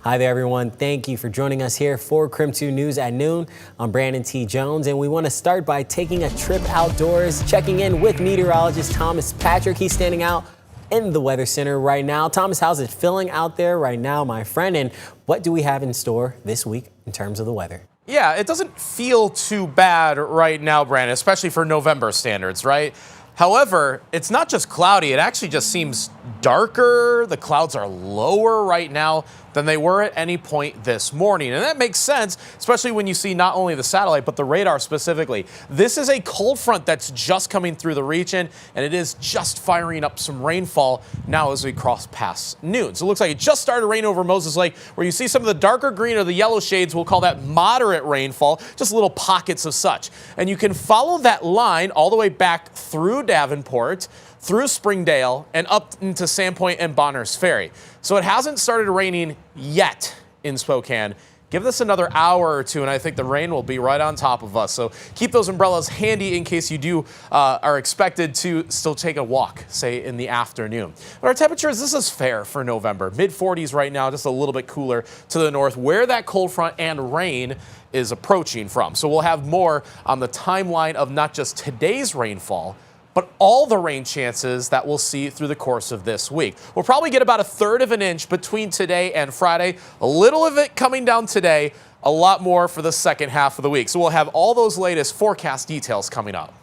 Hi there, everyone. Thank you for joining us here for KREM 2 News at noon. I'm Brandon T. Jones, and we want to start by taking a trip outdoors, checking in with meteorologist Thomas Patrick. He's standing out in the Weather Center right now. Thomas, how's it feeling out there right now, my friend? And what do we have in store this week in terms of the weather? Yeah, it doesn't feel too bad right now, Brandon, especially for November standards, right? However, it's not just cloudy. It actually just seems darker. The clouds are lower right now than they were at any point this morning. And that makes sense, especially when you see not only the satellite, but the radar specifically. This is a cold front that's just coming through the region, and it is just firing up some rainfall now as we cross past noon. So it looks like it just started raining over Moses Lake, where you see some of the darker green or the yellow shades. We'll call that moderate rainfall, just little pockets of such. And you can follow that line all the way back through Davenport, through Springdale, and up into Sandpoint and Bonners Ferry. So it hasn't started raining yet in Spokane. Give this another hour or two, and I think the rain will be right on top of us. So keep those umbrellas handy in case you are expected to still take a walk, say, in the afternoon. But our temperatures, this is fair for November. Mid-40s right now, just a little bit cooler to the north, where that cold front and rain is approaching from. So we'll have more on the timeline of not just today's rainfall, but all the rain chances that we'll see through the course of this week. We'll probably get about 1/3 of an inch between today and Friday. A little of it coming down today, a lot more for the second half of the week. So we'll have all those latest forecast details coming up.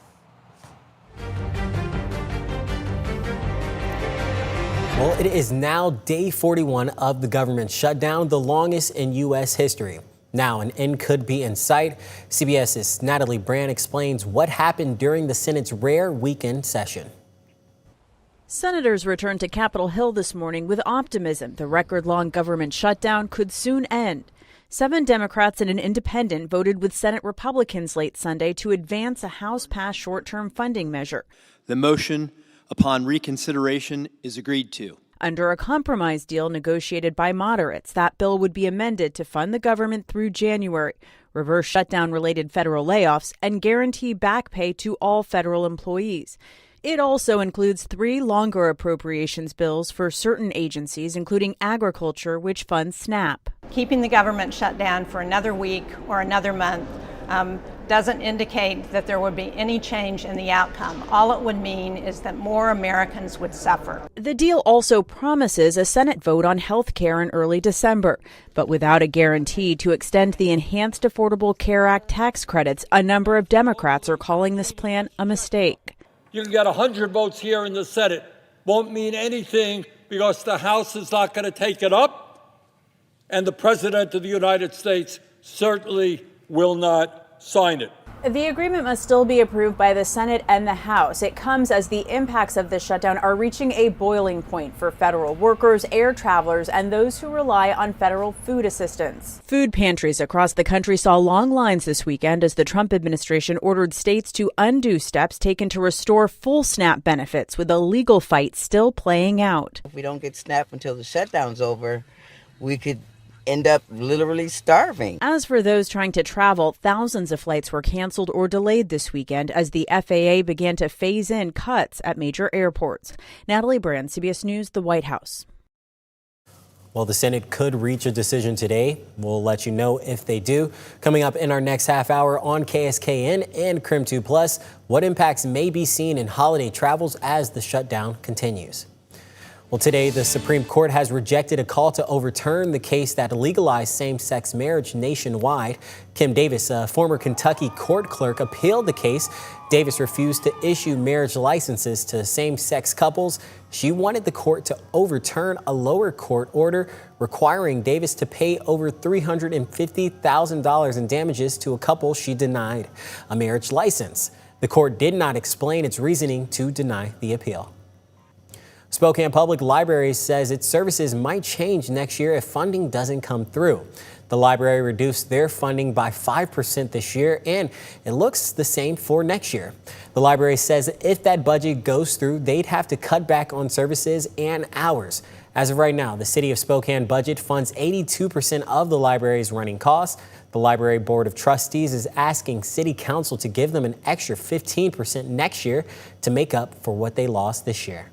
Well, it is now day 41 of the government shutdown, the longest in U.S. history. Now, an end could be in sight. CBS's Natalie Brand explains what happened during the Senate's rare weekend session. Senators returned to Capitol Hill this morning with optimism the record-long government shutdown could soon end. 7 Democrats and an independent voted with Senate Republicans late Sunday to advance a House-passed short-term funding measure. The motion upon reconsideration is agreed to. Under a compromise deal negotiated by moderates, that bill would be amended to fund the government through January, reverse shutdown-related federal layoffs, and guarantee back pay to all federal employees. It also includes 3 longer appropriations bills for certain agencies, including agriculture, which funds SNAP. Keeping the government shut down for another week or another month doesn't indicate that there would be any change in the outcome. All it would mean is that more Americans would suffer. The deal also promises a Senate vote on health care in early December, but without a guarantee to extend the Enhanced Affordable Care Act tax credits. A number of Democrats are calling this plan a mistake. You can get 100 votes here in the Senate. Won't mean anything because the House is not going to take it up, and the President of the United States certainly will not sign it. The agreement must still be approved by the Senate and the House. It comes as the impacts of the shutdown are reaching a boiling point for federal workers, air travelers, and those who rely on federal food assistance. Food pantries across the country saw long lines this weekend as the Trump administration ordered states to undo steps taken to restore full SNAP benefits, with a legal fight still playing out. If we don't get SNAP until the shutdown's over, we could end up literally starving. As for those trying to travel, thousands of flights were canceled or delayed this weekend as the FAA began to phase in cuts at major airports. Natalie Brand, CBS News, the White House. Well, the Senate could reach a decision today. We'll let you know if they do. Coming up in our next half hour on KSKN and KREM 2 Plus, what impacts may be seen in holiday travels as the shutdown continues. Well, today, the Supreme Court has rejected a call to overturn the case that legalized same-sex marriage nationwide. Kim Davis, a former Kentucky court clerk, appealed the case. Davis refused to issue marriage licenses to same-sex couples. She wanted the court to overturn a lower court order requiring Davis to pay over $350,000 in damages to a couple she denied a marriage license. The court did not explain its reasoning to deny the appeal. Spokane Public Library says its services might change next year if funding doesn't come through. The library reduced their funding by 5% this year, and it looks the same for next year. The library says if that budget goes through, they'd have to cut back on services and hours. As of right now, the City of Spokane budget funds 82% of the library's running costs. The Library Board of Trustees is asking City Council to give them an extra 15% next year to make up for what they lost this year.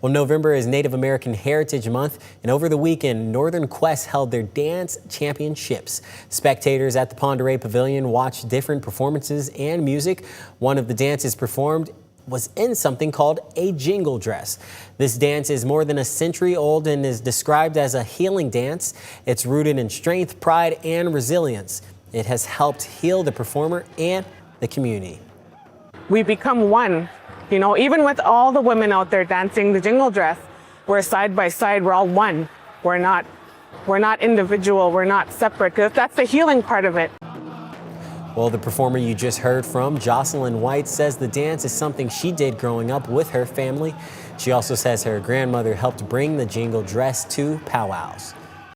Well, November is Native American Heritage Month, and over the weekend, Northern Quest held their dance championships. Spectators at the Pend Oreille Pavilion watched different performances and music. One of the dances performed was in something called a jingle dress. This dance is more than a century old and is described as a healing dance. It's rooted in strength, pride, and resilience. It has helped heal the performer and the community. We become one. You know, even with all the women out there dancing the jingle dress, we're side by side, we're all one. We're not individual, we're not separate, because that's the healing part of it. Well, the performer you just heard from, Jocelyn White, says the dance is something she did growing up with her family. She also says her grandmother helped bring the jingle dress to powwows.